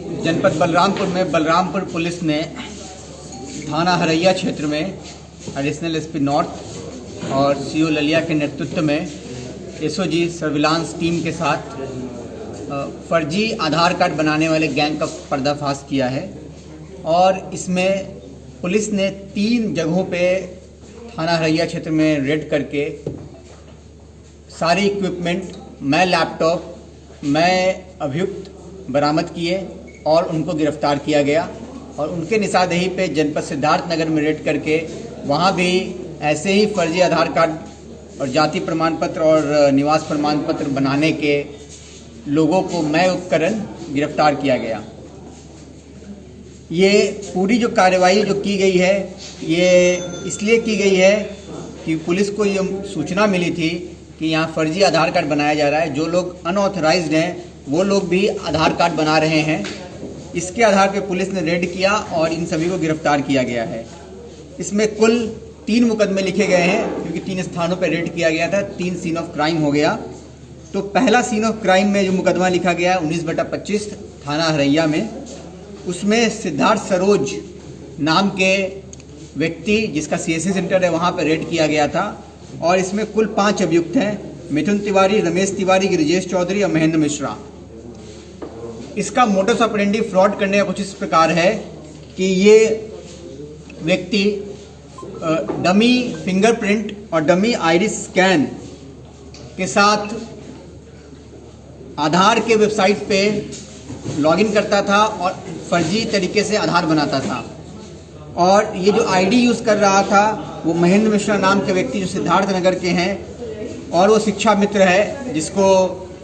जनपद बलरामपुर में बलरामपुर पुलिस ने थाना हरैया क्षेत्र में एडिशनल एसपी नॉर्थ और सीओ ललिया के नेतृत्व में एसओजी सर्विलांस टीम के साथ फर्जी आधार कार्ड बनाने वाले गैंग का पर्दाफाश किया है। और इसमें पुलिस ने 3 जगहों पे थाना हरैया क्षेत्र में रेड करके सारे इक्विपमेंट, मैं लैपटॉप, मैं अभियुक्त बरामद किए और उनको गिरफ्तार किया गया। और उनके निशानदेही पे जनपद सिद्धार्थ नगर में रेड करके वहाँ भी ऐसे ही फर्जी आधार कार्ड और जाति प्रमाण पत्र और निवास प्रमाण पत्र बनाने के लोगों को मैं उपकरण गिरफ्तार किया गया। ये पूरी जो कार्रवाई जो की गई है ये इसलिए की गई है कि पुलिस को ये सूचना मिली थी कि यहाँ फर्जी आधार कार्ड बनाया जा रहा है। जो लोग अनऑथराइज्ड हैं वो लोग भी आधार कार्ड बना रहे हैं। इसके आधार पर पुलिस ने रेड किया और इन सभी को गिरफ्तार किया गया है। इसमें कुल 3 मुकदमे लिखे गए हैं क्योंकि 3 स्थानों पर रेड किया गया था। 3 सीन ऑफ क्राइम हो गया। तो पहला सीन ऑफ क्राइम में जो मुकदमा लिखा गया है 19/25 थाना हरैया में, उसमें सिद्धार्थ सरोज नाम के व्यक्ति जिसका सीएससी सेंटर है वहाँ पर रेड किया गया था। और इसमें कुल 5 अभियुक्त हैं, मिथुन तिवारी, रमेश तिवारी, गिरिजेश चौधरी और महेंद्र मिश्रा। इसका मोडस ऑपरेंडी फ्रॉड करने का कुछ इस प्रकार है कि ये व्यक्ति डमी फिंगरप्रिंट और डमी आइरिस स्कैन के साथ आधार के वेबसाइट पे लॉगिन करता था और फर्जी तरीके से आधार बनाता था। और ये जो आईडी यूज़ कर रहा था वो महेंद्र मिश्रा नाम के व्यक्ति जो सिद्धार्थ नगर के हैं और वो शिक्षा मित्र है जिसको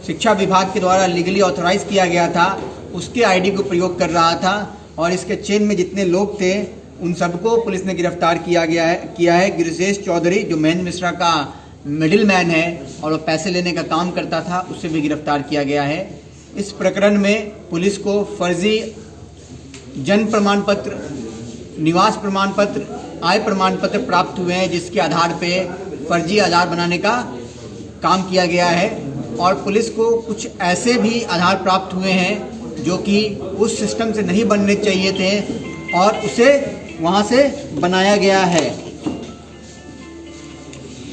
शिक्षा विभाग के द्वारा लीगली ऑथराइज किया गया था, उसके आईडी को प्रयोग कर रहा था। और इसके चेन में जितने लोग थे उन सबको पुलिस ने गिरफ्तार किया है। गिरिजेश चौधरी जो महेंद्र मिश्रा का मिडिल मैन है और वो पैसे लेने का काम करता था, उससे भी गिरफ्तार किया गया है। इस प्रकरण में पुलिस को फर्जी जन्म प्रमाण पत्र, निवास प्रमाण पत्र, आय प्रमाण पत्र प्राप्त हुए हैं जिसके आधार पे फर्जी आधार बनाने का काम किया गया है। और पुलिस को कुछ ऐसे भी आधार प्राप्त हुए हैं जो कि उस सिस्टम से नहीं बनने चाहिए थे और उसे वहाँ से बनाया गया है।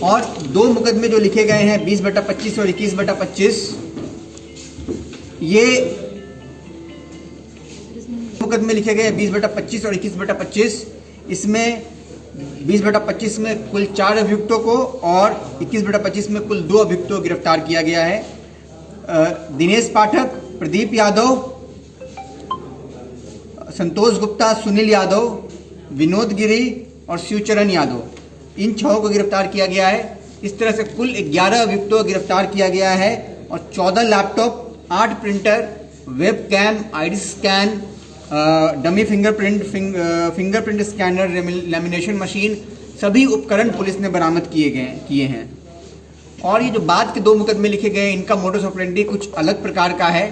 और 2 मुकदमे जो लिखे गए हैं 20/25 और 21/25, ये मुकदमे लिखे गए हैं 20/25 और 21/25। इसमें 20/25 में कुल 4 अभियुक्तों को और 21/25 में कुल 2 अभियुक्तों को गिरफ्तार किया गया है। दिनेश पाठक, प्रदीप यादव, संतोष गुप्ता, सुनील यादव, विनोद गिरी और शिवचरण यादव, इन 6 को गिरफ्तार किया गया है। इस तरह से कुल 11 अभियुक्तों को गिरफ्तार किया गया है और 14 laptop, 8 printer, webcam, iris scan, dummy fingerprint scanner, lamination machine, सभी उपकरण पुलिस ने बरामद किए हैं। और ये जो बाद के 2 मुकदमे लिखे गए हैं इनका मोडस ऑपरेंडी कुछ अलग प्रकार का है।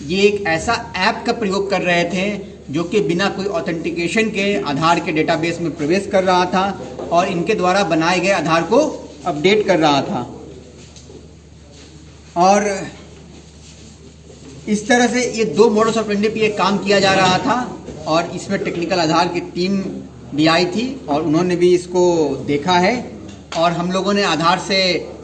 ये एक ऐसा ऐप का प्रयोग कर रहे थे जो कि बिना कोई ऑथेंटिकेशन के आधार के डेटाबेस में प्रवेश कर रहा था और इनके द्वारा बनाए गए आधार को अपडेट कर रहा था। और इस तरह से ये 2 मोडस ऑपरेंडी पे काम किया जा रहा था। और इसमें टेक्निकल आधार की टीम भी आई थी और उन्होंने भी इसको देखा है। और हम लोगों ने आधार से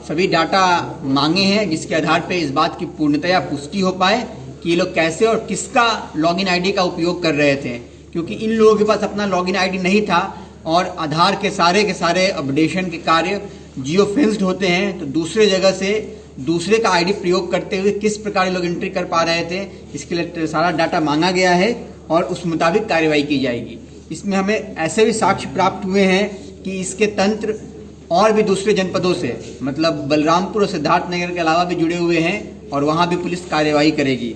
सभी डाटा मांगे हैं जिसके आधार पे इस बात की पूर्णतया पुष्टि हो पाए कि ये लोग कैसे और किसका लॉगिन आईडी का उपयोग कर रहे थे, क्योंकि इन लोगों के पास अपना लॉगिन आईडी नहीं था। और आधार के सारे अपडेशन के कार्य जियो फेंस्ड होते हैं, तो दूसरे जगह से दूसरे का आईडी प्रयोग करते हुए किस प्रकार लोग एंट्री कर पा रहे थे, इसके लिए सारा डाटा मांगा गया है और उस मुताबिक कार्रवाई की जाएगी। इसमें हमें ऐसे भी साक्ष्य प्राप्त हुए हैं कि इसके तंत्र और भी दूसरे जनपदों से, मतलब बलरामपुर और सिद्धार्थ नगर के अलावा भी जुड़े हुए हैं और वहाँ भी पुलिस कार्रवाई करेगी।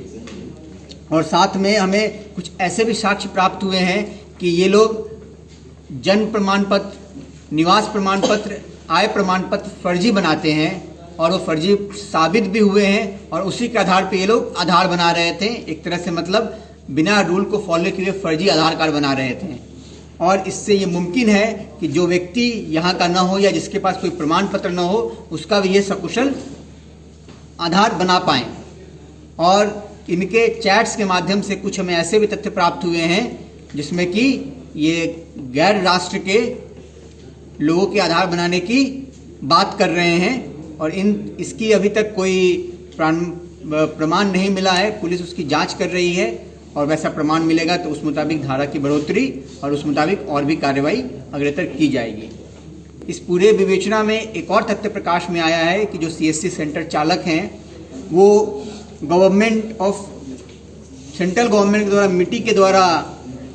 और साथ में हमें कुछ ऐसे भी साक्ष्य प्राप्त हुए हैं कि ये लोग जन्म प्रमाण पत्र, निवास प्रमाण पत्र, आय प्रमाण पत्र फर्जी बनाते हैं और वो फर्जी साबित भी हुए हैं और उसी के आधार पे ये लोग आधार बना रहे थे। एक तरह से मतलब बिना रूल को फॉलो किए फर्जी आधार कार्ड बना रहे थे। और इससे ये मुमकिन है कि जो व्यक्ति यहाँ का ना हो या जिसके पास कोई प्रमाण पत्र ना हो उसका भी ये सकुशल आधार बना पाएँ। और इनके चैट्स के माध्यम से कुछ हमें ऐसे भी तथ्य प्राप्त हुए हैं जिसमें कि ये गैर राष्ट्र के लोगों के आधार बनाने की बात कर रहे हैं और इसकी अभी तक कोई प्रमाण नहीं मिला है। पुलिस उसकी जांच कर रही है और वैसा प्रमाण मिलेगा तो उस मुताबिक धारा की बढ़ोतरी और उस मुताबिक और भी कार्रवाई अग्रतर की जाएगी। इस पूरे विवेचना में एक और तथ्य प्रकाश में आया है कि जो CSC सेंटर चालक हैं वो सेंट्रल गवर्नमेंट के द्वारा मिट्टी के द्वारा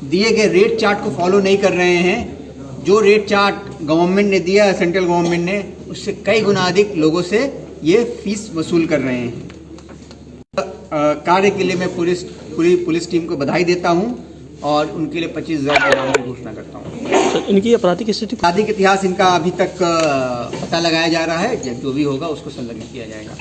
दिए गए रेट चार्ट को फॉलो नहीं कर रहे हैं। जो रेट चार्ट गवर्नमेंट ने दिया है, सेंट्रल गवर्नमेंट ने, उससे कई गुना अधिक लोगों से ये फीस वसूल कर रहे हैं। कार्य के लिए मैं पूरी पुलिस टीम को बधाई देता हूं और उनके लिए 25,000 इनाम की घोषणा करता हूं। इनकी आपराधिक स्थिति, आपराधिक इतिहास इनका अभी तक पता लगाया जा रहा है। जब जो भी होगा उसको संलग्न किया जाएगा।